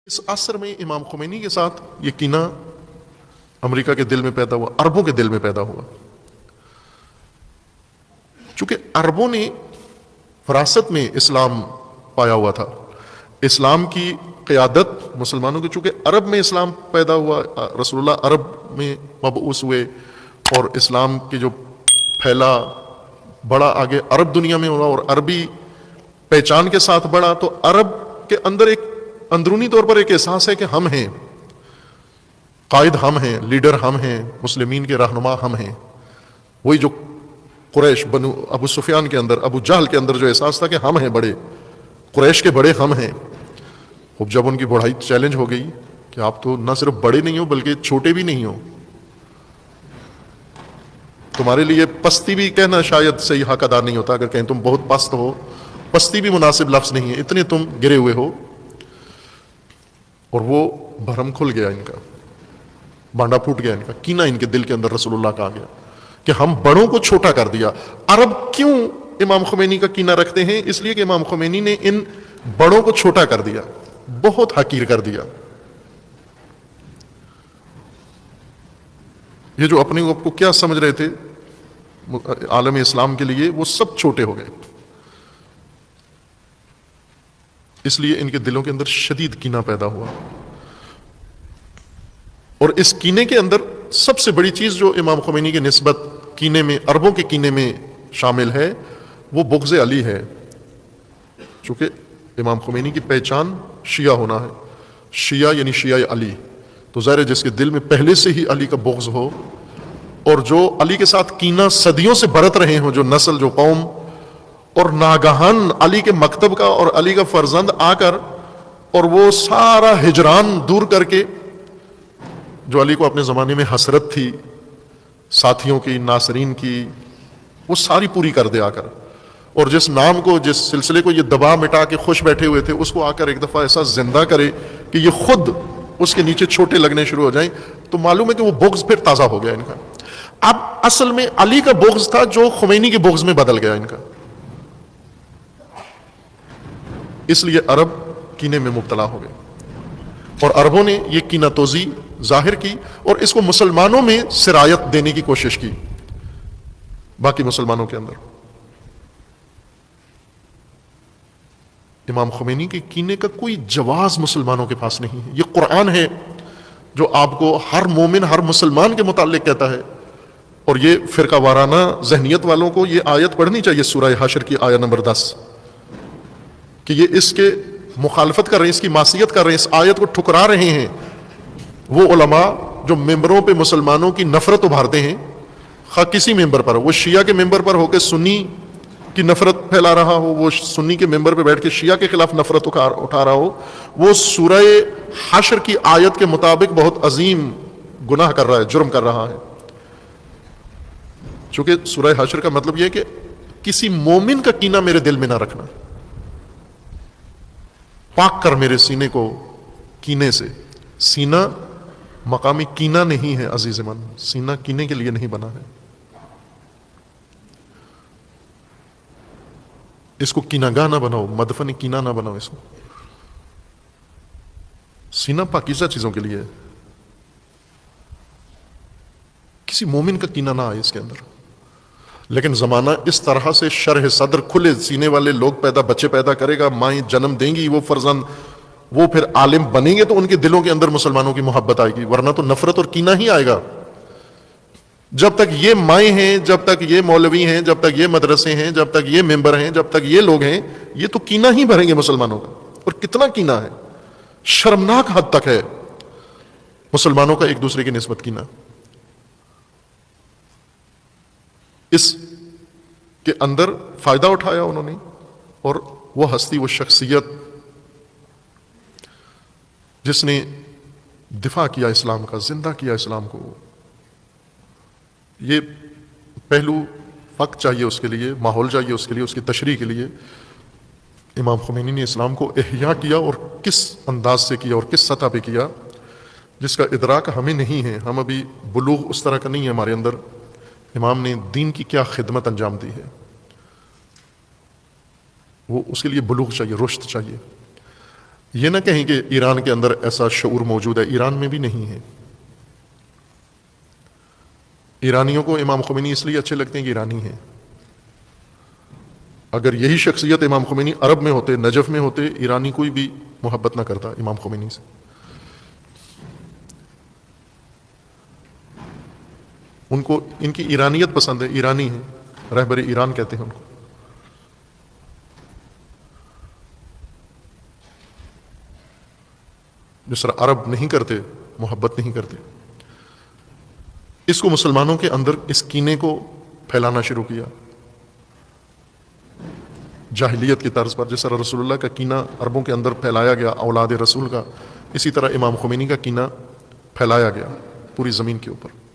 اس عصر میں امام خمینی کے ساتھ یہ کینہ امریکہ کے دل میں پیدا ہوا، عربوں کے دل میں پیدا ہوا، چونکہ عربوں نے وراثت میں اسلام پایا ہوا تھا، اسلام کی قیادت مسلمانوں کی، چونکہ عرب میں اسلام پیدا ہوا، رسول اللہ عرب میں مبعوث ہوئے اور اسلام کے جو پھیلا بڑا آگے عرب دنیا میں ہوا اور عربی پہچان کے ساتھ بڑھا، تو عرب کے اندر ایک اندرونی طور پر ایک احساس ہے کہ ہم ہیں، قائد ہم ہیں، لیڈر ہم ہیں، مسلمین کے رہنما ہم ہیں۔ وہی جو قریش بنو ابو سفیان کے اندر، ابو جہل کے اندر جو احساس تھا کہ ہم ہیں بڑے، قریش کے بڑے ہم ہیں۔ اب جب ان کی بڑھائی چیلنج ہو گئی کہ آپ تو نہ صرف بڑے نہیں ہو بلکہ چھوٹے بھی نہیں ہو، تمہارے لیے پستی بھی کہنا شاید صحیح حق ادا نہیں ہوتا، اگر کہیں تم بہت پست ہو، پستی بھی مناسب لفظ نہیں ہے، اتنے تم گرے ہوئے ہو۔ اور وہ بھرم کھل گیا، ان کا بانڈا پھوٹ گیا، ان کا کینہ ان کے دل کے اندر رسول اللہ کا آ گیا کہ ہم بڑوں کو چھوٹا کر دیا۔ عرب کیوں امام خمینی کا کینہ رکھتے ہیں؟ اس لیے کہ امام خمینی نے ان بڑوں کو چھوٹا کر دیا، بہت حقیر کر دیا۔ یہ جو اپنے آپ کو کیا سمجھ رہے تھے عالم اسلام کے لیے، وہ سب چھوٹے ہو گئے۔ اس لیے ان کے دلوں کے اندر شدید کینہ پیدا ہوا، اور اس کینے کے اندر سب سے بڑی چیز جو امام خمینی کی نسبت کینے میں، عربوں کے کینے میں شامل ہے، وہ بغض علی ہے۔ چونکہ امام خمینی کی پہچان شیعہ ہونا ہے، شیعہ یعنی شیعہ علی، تو ظاہر ہے جس کے دل میں پہلے سے ہی علی کا بغض ہو، اور جو علی کے ساتھ کینہ صدیوں سے برت رہے ہوں، جو نسل، جو قوم، اور ناگہان علی کے مکتب کا اور علی کا فرزند آ کر اور وہ سارا ہجران دور کر کے، جو علی کو اپنے زمانے میں حسرت تھی ساتھیوں کی، ناصرین کی، وہ ساری پوری کر دے آ کر، اور جس نام کو، جس سلسلے کو یہ دبا مٹا کے خوش بیٹھے ہوئے تھے، اس کو آ کر ایک دفعہ ایسا زندہ کرے کہ یہ خود اس کے نیچے چھوٹے لگنے شروع ہو جائیں، تو معلوم ہے کہ وہ بغض پھر تازہ ہو گیا ان کا۔ اب اصل میں علی کا بغض تھا جو خمینی کے بغض میں بدل گیا ان کا، اس لیے عرب کینے میں مبتلا ہو گئے، اور عربوں نے یہ کینہ توزی ظاہر کی اور اس کو مسلمانوں میں سرایت دینے کی کوشش کی، باقی مسلمانوں کے اندر۔ امام خمینی کے کینے کا کوئی جواز مسلمانوں کے پاس نہیں ہے۔ یہ قرآن ہے جو آپ کو ہر مومن، ہر مسلمان کے متعلق کہتا ہے، اور یہ فرقہ وارانہ ذہنیت والوں کو یہ آیت پڑھنی چاہیے، سورہ حشر کی آیت نمبر 10، کہ یہ اس کے مخالفت کر رہے ہیں، اس کی معصیت کر رہے ہیں، اس آیت کو ٹھکرا رہے ہیں وہ علماء جو ممبروں پہ مسلمانوں کی نفرت ابھارتے ہیں، خواہ کسی ممبر پر، وہ شیعہ کے ممبر پر ہو کے سنی کی نفرت پھیلا رہا ہو، وہ سنی کے ممبر پہ بیٹھ کے شیعہ کے خلاف نفرت اٹھا رہا ہو، وہ سورہ حشر کی آیت کے مطابق بہت عظیم گناہ کر رہا ہے، جرم کر رہا ہے۔ چونکہ سورہ حشر کا مطلب یہ ہے کہ کسی مومن کا کینہ میرے دل میں نہ رکھنا، پاک کر میرے سینے کو کینے سے۔ سینہ مقامی کینہ نہیں ہے عزیز من، سینہ کینے کے لیے نہیں بنا ہے، اس کو کینہ گاہ نہ بناؤ، مدفن کینہ نہ بناؤ اس کو۔ سینہ پاکیزہ چیزوں کے لیے ہے، کسی مومن کا کینہ نہ آئے اس کے اندر۔ لیکن زمانہ اس طرح سے شرح صدر، کھلے سینے والے لوگ بچے پیدا کرے گا، مائیں جنم دیں گی، وہ فرزند وہ پھر عالم بنیں گے تو ان کے دلوں کے اندر مسلمانوں کی محبت آئے گی، ورنہ تو نفرت اور کینہ ہی آئے گا۔ جب تک یہ مائیں ہیں، جب تک یہ مولوی ہیں، جب تک یہ مدرسے ہیں، جب تک یہ ممبر ہیں، جب تک یہ لوگ ہیں، یہ تو کینہ ہی بھریں گے مسلمانوں کا۔ اور کتنا کینہ ہے، شرمناک حد تک ہے مسلمانوں کا ایک دوسرے کی نسبت کینہ۔ اس کے اندر فائدہ اٹھایا انہوں نے، اور وہ ہستی، وہ شخصیت جس نے دفاع کیا اسلام کا، زندہ کیا اسلام کو، یہ پہلو وقت چاہیے اس کے لیے، ماحول چاہیے اس کے لیے، اس کی تشریح کے لیے۔ امام خمینی نے اسلام کو احیا کیا، اور کس انداز سے کیا اور کس سطح پہ کیا، جس کا ادراک ہمیں نہیں ہے، ہم ابھی بلوغ اس طرح کا نہیں ہے ہمارے اندر۔ امام نے دین کی کیا خدمت انجام دی ہے، وہ اس کے لیے بلوغ چاہیے، رشد چاہیے۔ یہ نہ کہیں کہ ایران کے اندر ایسا شعور موجود ہے، ایران میں بھی نہیں ہے۔ ایرانیوں کو امام خمینی اس لیے اچھے لگتے ہیں کہ ایرانی ہیں۔ اگر یہی شخصیت امام خمینی عرب میں ہوتے، نجف میں ہوتے، ایرانی کوئی بھی محبت نہ کرتا امام خمینی سے۔ ان کو ان کی ایرانیت پسند ہے، ایرانی ہیں، رہبر ایران کہتے ہیں ان کو۔ جس طرح عرب نہیں کرتے، محبت نہیں کرتے۔ اس کو مسلمانوں کے اندر اس کینے کو پھیلانا شروع کیا جاہلیت کی طرز پر، جس طرح رسول اللہ کا کینہ عربوں کے اندر پھیلایا گیا اولاد رسول کا، اسی طرح امام خمینی کا کینہ پھیلایا گیا پوری زمین کے اوپر۔